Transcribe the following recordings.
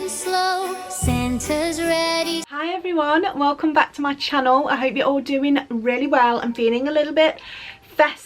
and slow. Santa's ready. Hi everyone, welcome back to my channel. I hope you're all doing really well and feeling a little bit festive.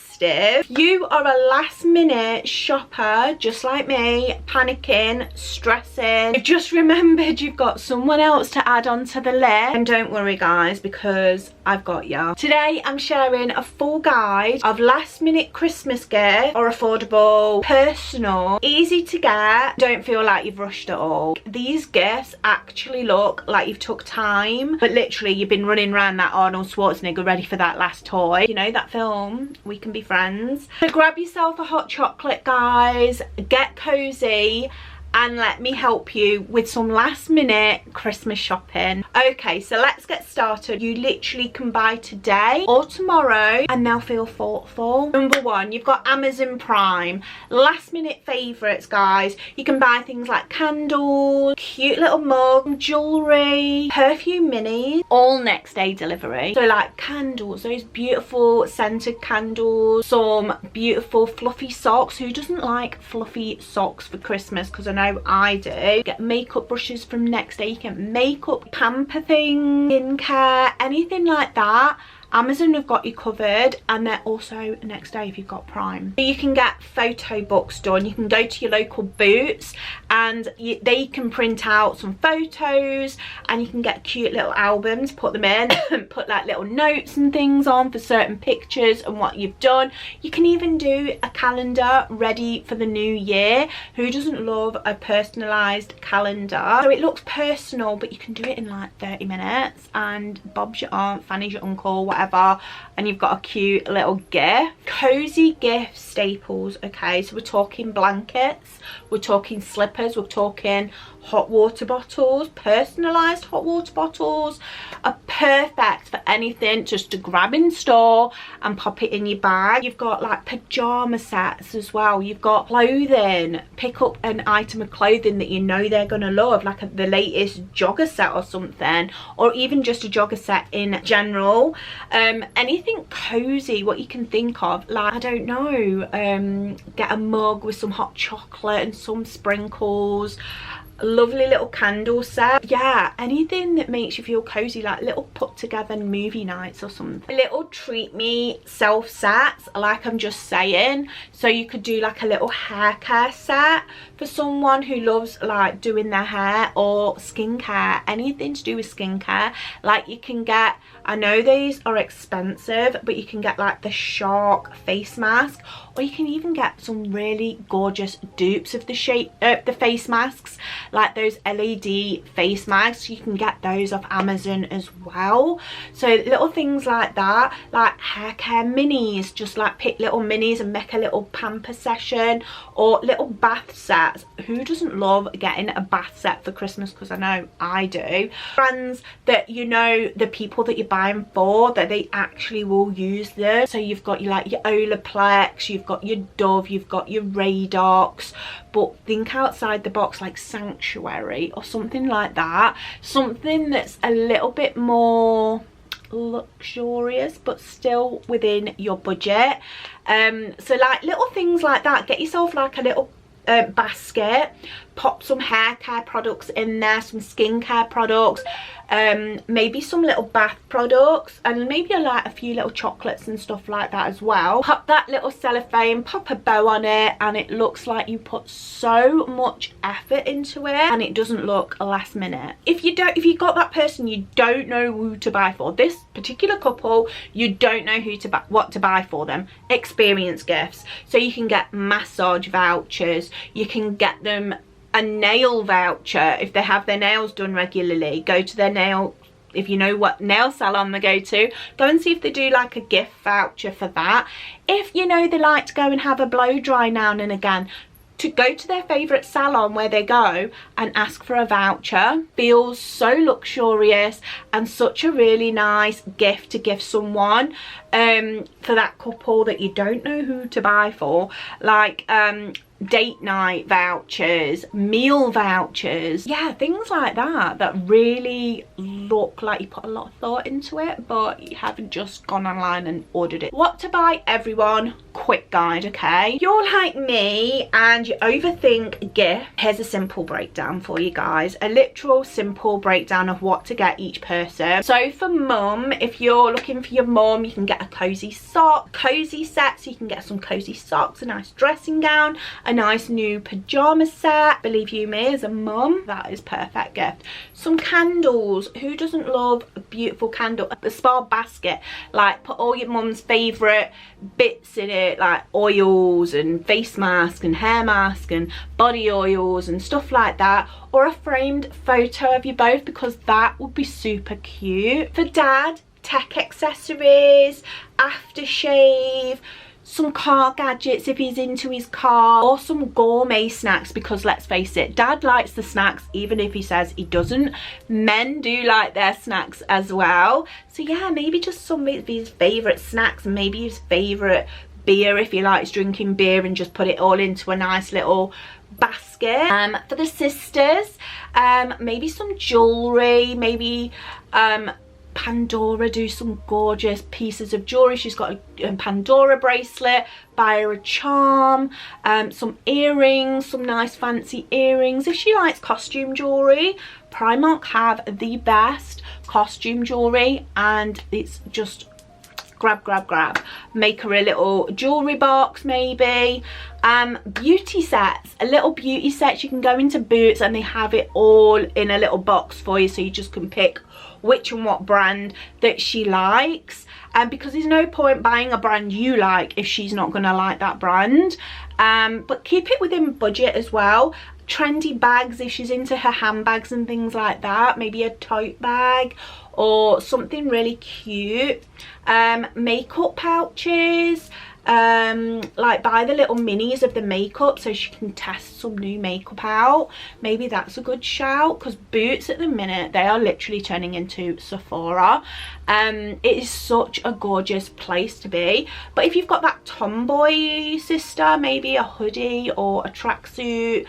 You are a last minute shopper just like me, panicking, stressing. You've just remembered you've got someone else to add on to the list. And don't worry guys, because I've got ya. Today I'm sharing a full guide of last minute Christmas gifts, or affordable, personal, easy to get, don't feel like you've rushed at all. These gifts actually look like you've took time, but literally you've been running around that Arnold Schwarzenegger ready for that last toy. You know that film, We Can Be Friends? So grab yourself a hot chocolate guys, get cozy, and let me help you with some last minute Christmas shopping. Okay, so let's get started. You literally can buy today or tomorrow and they'll feel thoughtful. Number one, you've got Amazon Prime. Last minute favourites guys. You can buy things like candles, cute little mug, jewellery, perfume minis, all next day delivery. So like candles, those beautiful scented candles, some beautiful fluffy socks. Who doesn't like fluffy socks for Christmas? Because I know I do. Get makeup brushes from next day. You can makeup, pamper things, skincare, anything like that. Amazon have got you covered, and they're also next day if you've got Prime. You can get photo books done. You can go to your local Boots and they can print out some photos, and you can get cute little albums, put them in and put like little notes and things on for certain pictures and what you've done. You can even do a calendar ready for the new year. Who doesn't love a personalised calendar? So it looks personal, but you can do it in like 30 minutes and Bob's your aunt, Fanny's your uncle, whatever, and you've got a cute little gift. Cozy gift staples. Okay, so we're talking blankets, we're talking slippers, we're talking hot water bottles. Personalized hot water bottles are perfect for anything just to grab in store and pop it in your bag. You've got like pajama sets as well. You've got clothing. Pick up an item of clothing that you know they're gonna love, like the latest jogger set or something, or even just a jogger set in general. Anything cozy, what you can think of, like I don't know, get a mug with some hot chocolate and some sprinkles, a lovely little candle set. Yeah, anything that makes you feel cozy, like little put together movie nights or something. Little treat me self sets, like I'm just saying. So you could do like a little hair care set for someone who loves like doing their hair, or skincare, anything to do with skincare. Like you can get, I know these are expensive, but you can get like the Shark face mask, or you can even get some really gorgeous dupes of the face masks, like those LED face masks. You can get those off Amazon as well. So little things like that, like hair care minis, just like pick little minis and make a little pamper session, or little bath sets. Who doesn't love getting a bath set for Christmas? Because I know I do. Brands that you know the people that you're buying for, that they actually will use them. So you've got your like your Olaplex, you've got your Dove, you've got your Radox, but think outside the box, like Sanctuary or something like that. Something that's a little bit more luxurious but still within your budget. So like little things like that. Get yourself like a little basket, pop some hair care products in there, some skincare products, maybe some little bath products, and maybe like a few little chocolates and stuff like that as well. Pop that little cellophane, pop a bow on it, and it looks like you put so much effort into it, and it doesn't look last minute. If you got that person you don't know who to buy for, this particular couple, you don't know what to buy for them, experience gifts. So you can get massage vouchers, you can get them a nail voucher if they have their nails done regularly. Go to their nail, if you know what nail salon they go and see if they do like a gift voucher for that. If you know they like to go and have a blow dry now and again, to go to their favourite salon where they go and ask for a voucher. Feels so luxurious and such a really nice gift to give someone, for that couple that you don't know who to buy for. Like date night vouchers, meal vouchers, yeah, things like that that really look like you put a lot of thought into it, but you haven't just gone online and ordered it. What to buy, everyone, quick guide. Okay, you're like me and you overthink gift. Here's a simple breakdown for you guys, a literal simple breakdown of what to get each person. So for mum, if you're looking for your mum, you can get a cozy set, so you can get some cozy socks, a nice dressing gown, a nice new pajama set. Believe you me, as a mum, that is perfect gift. Some candles. Who doesn't love a beautiful candle? A spa basket, like put all your mum's favourite bits in it, like oils and face mask and hair mask and body oils and stuff like that, or a framed photo of you both, because that would be super cute. For dad, tech accessories, aftershave, some car gadgets if he's into his car, or some gourmet snacks, because let's face it, dad likes the snacks even if he says he doesn't. Men do like their snacks as well, so yeah, maybe just some of his favourite snacks, and maybe his favourite beer if he likes drinking beer, and just put it all into a nice little basket. For the sisters, maybe some jewellery, maybe Pandora, do some gorgeous pieces of jewellery. She's got a Pandora bracelet, buy her a charm, some earrings, some nice fancy earrings. If she likes costume jewellery, Primark have the best costume jewellery, and it's just grab. Make her a little jewellery box maybe. Beauty sets, a little beauty set. You can go into Boots and they have it all in a little box for you, so you just can pick which and what brand that she likes, because there's no point buying a brand you like if she's not gonna like that brand. But keep it within budget as well. Trendy bags if she's into her handbags and things like that, maybe a tote bag or something really cute. Makeup pouches, like buy the little minis of the makeup so she can test some new makeup out. Maybe that's a good shout, because Boots at the minute, they are literally turning into Sephora. It is such a gorgeous place to be. But if you've got that tomboy sister, maybe a hoodie or a tracksuit,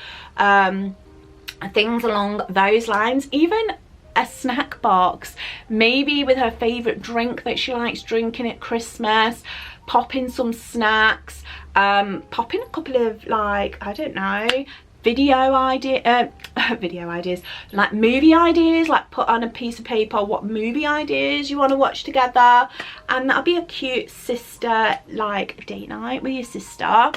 things along those lines. Even a snack box, maybe with her favourite drink that she likes drinking at Christmas. Pop in some snacks, pop in a couple of, like, I don't know, video ideas, like movie ideas, like put on a piece of paper what movie ideas you want to watch together, and that'll be a cute sister like date night with your sister.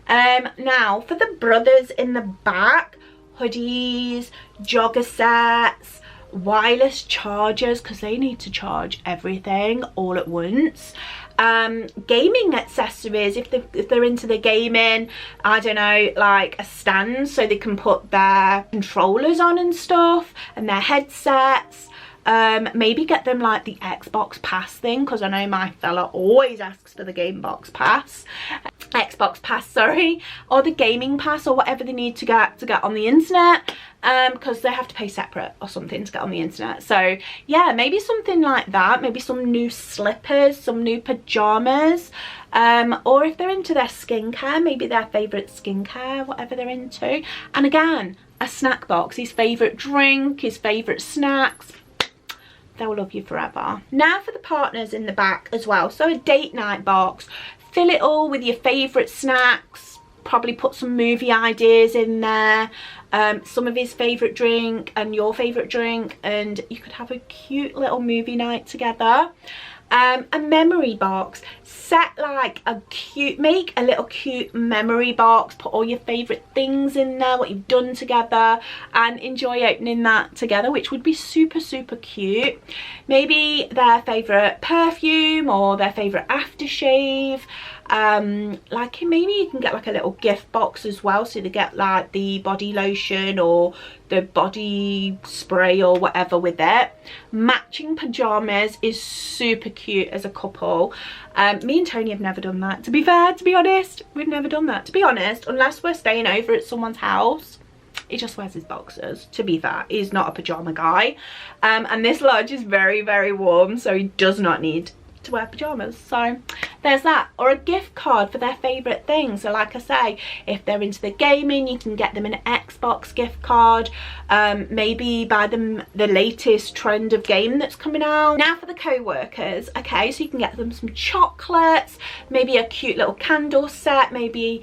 Now for the brothers in the back, hoodies, jogger sets, wireless chargers, because they need to charge everything all at once. Gaming accessories if they're into the gaming, I don't know, like a stand so they can put their controllers on and stuff, and their headsets. Maybe get them like the Xbox Pass thing, because I know my fella always asks for the Xbox Pass, sorry, or the gaming pass, or whatever they need to get on the internet, because they have to pay separate or something to get on the internet. So yeah, maybe something like that. Maybe some new slippers, some new pajamas, or if they're into their skincare, maybe their favourite skincare, whatever they're into. And again, a snack box, his favourite drink, his favourite snacks. They'll love you forever. Now for the partners in the back as well. So a date night box, fill it all with your favourite snacks, probably put some movie ideas in there, some of his favourite drink and your favourite drink, and you could have a cute little movie night together. A memory box, make a little cute memory box, put all your favourite things in there, what you've done together, and enjoy opening that together, which would be super cute. Maybe their favourite perfume or their favourite aftershave. Like maybe you can get like a little gift box as well, so they get like the body lotion or the body spray or whatever with it. Matching pajamas is super cute as a couple. Me and Tony have never done that, to be fair, to be honest. We've never done that, to be honest, unless we're staying over at someone's house. He just wears his boxers, to be fair. He's not a pajama guy, and this lodge is very warm, so he does not need to wear pyjamas. So there's that. Or a gift card for their favourite things. So like I say, if they're into the gaming, you can get them an Xbox gift card. Maybe buy them the latest trend of game that's coming out. Now for the co-workers. Okay, so you can get them some chocolates, maybe a cute little candle set, maybe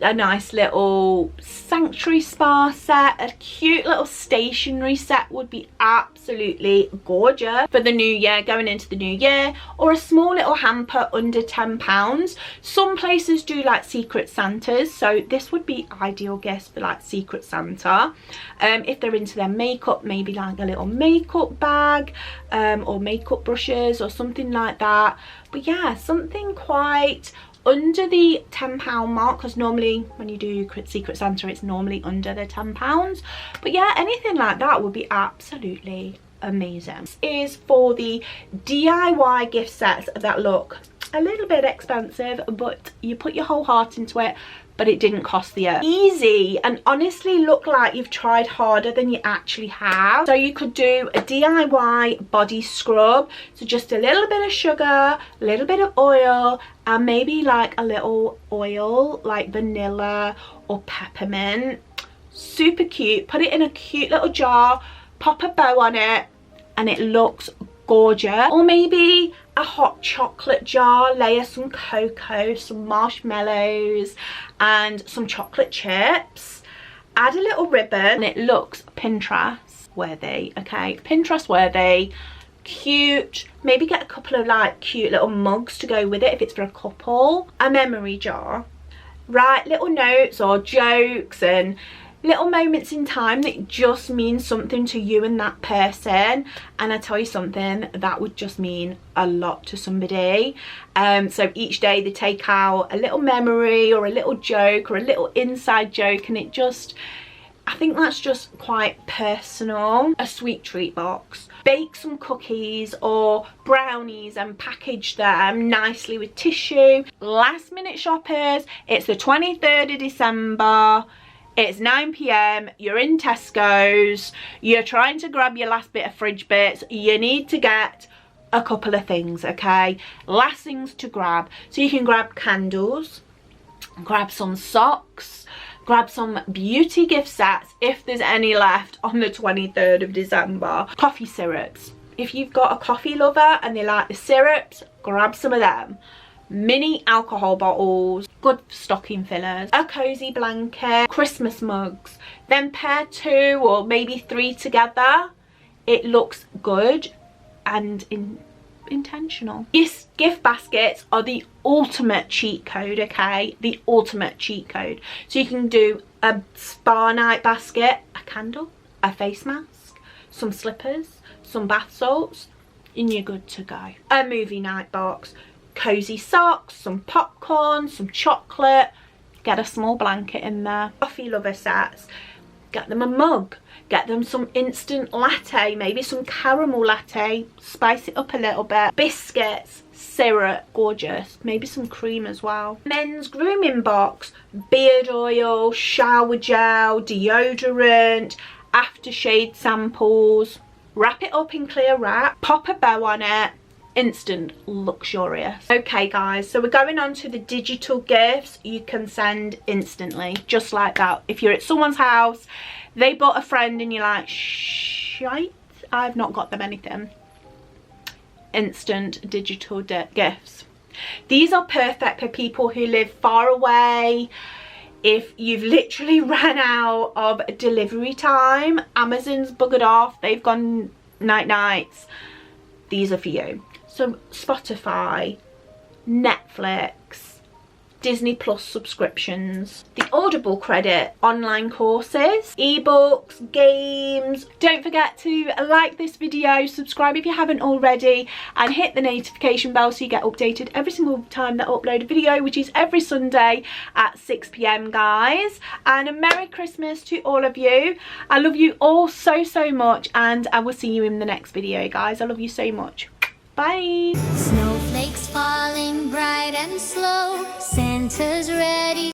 a nice little sanctuary spa set. A cute little stationery set would be absolutely gorgeous for the new year, going into the new year. Or a small little hamper under £10. Some places do like Secret Santas, so this would be ideal gifts for like Secret Santa. If they're into their makeup, maybe like a little makeup bag, or makeup brushes or something like that. But yeah, something quite under the £10 mark, because normally when you do Secret Santa it's normally under the £10. But yeah, anything like that would be absolutely amazing. This is for the DIY gift sets that look a little bit expensive, but you put your whole heart into it, but it didn't cost the earth. Easy, and honestly look like you've tried harder than you actually have. So you could do a DIY body scrub. So just a little bit of sugar, a little bit of oil, and maybe like a little oil like vanilla or peppermint. Super cute. Put it in a cute little jar, pop a bow on it, and it looks gorgeous. Or maybe a hot chocolate jar, layer some cocoa, some marshmallows and some chocolate chips, add a little ribbon, and it looks Pinterest worthy. Okay, Pinterest worthy, cute. Maybe get a couple of like cute little mugs to go with it if it's for a couple. A memory jar, write little notes or jokes and little moments in time that just mean something to you and that person. And I tell you something, that would just mean a lot to somebody. So each day they take out a little memory or a little joke or a little inside joke, and it just, I think that's just quite personal. A sweet treat box. Bake some cookies or brownies and package them nicely with tissue. Last minute shoppers, it's the 23rd of December. It's 9 PM, you're in Tesco's, you're trying to grab your last bit of fridge bits. You need to get a couple of things, okay? Last things to grab. So you can grab candles, grab some socks, grab some beauty gift sets if there's any left on the 23rd of December. Coffee syrups. If you've got a coffee lover and they like the syrups, grab some of them. Mini alcohol bottles, good stocking fillers, a cozy blanket, Christmas mugs. Then pair 2 or maybe 3 together. It looks good and intentional. Yes, gift baskets are the ultimate cheat code, okay? The ultimate cheat code. So you can do a spa night basket, a candle, a face mask, some slippers, some bath salts, and you're good to go. A movie night box, cozy socks, some popcorn, some chocolate, get a small blanket in there. Coffee lover sets, get them a mug, get them some instant latte, maybe some caramel latte, spice it up a little bit. Biscuits, syrup, gorgeous, maybe some cream as well. Men's grooming box, beard oil, shower gel, deodorant, aftershave samples. Wrap it up in clear wrap, pop a bow on it. Instant luxurious. Okay guys, so we're going on to the digital gifts you can send instantly, just like that. If you're at someone's house, they bought a friend and you're like, shite, I've not got them anything. Instant digital gifts. These are perfect for people who live far away. If you've literally ran out of delivery time, Amazon's buggered off, they've gone night-nights, these are for you. So Spotify, Netflix, Disney Plus subscriptions, the Audible credit, online courses, ebooks, games. Don't forget to like this video, subscribe if you haven't already, and hit the notification bell so you get updated every single time that I upload a video, which is every Sunday at 6 PM guys. And a Merry Christmas to all of you. I love you all so much, and I will see you in the next video guys. I love you so much. Bye. Snowflakes falling bright and slow. Santa's ready.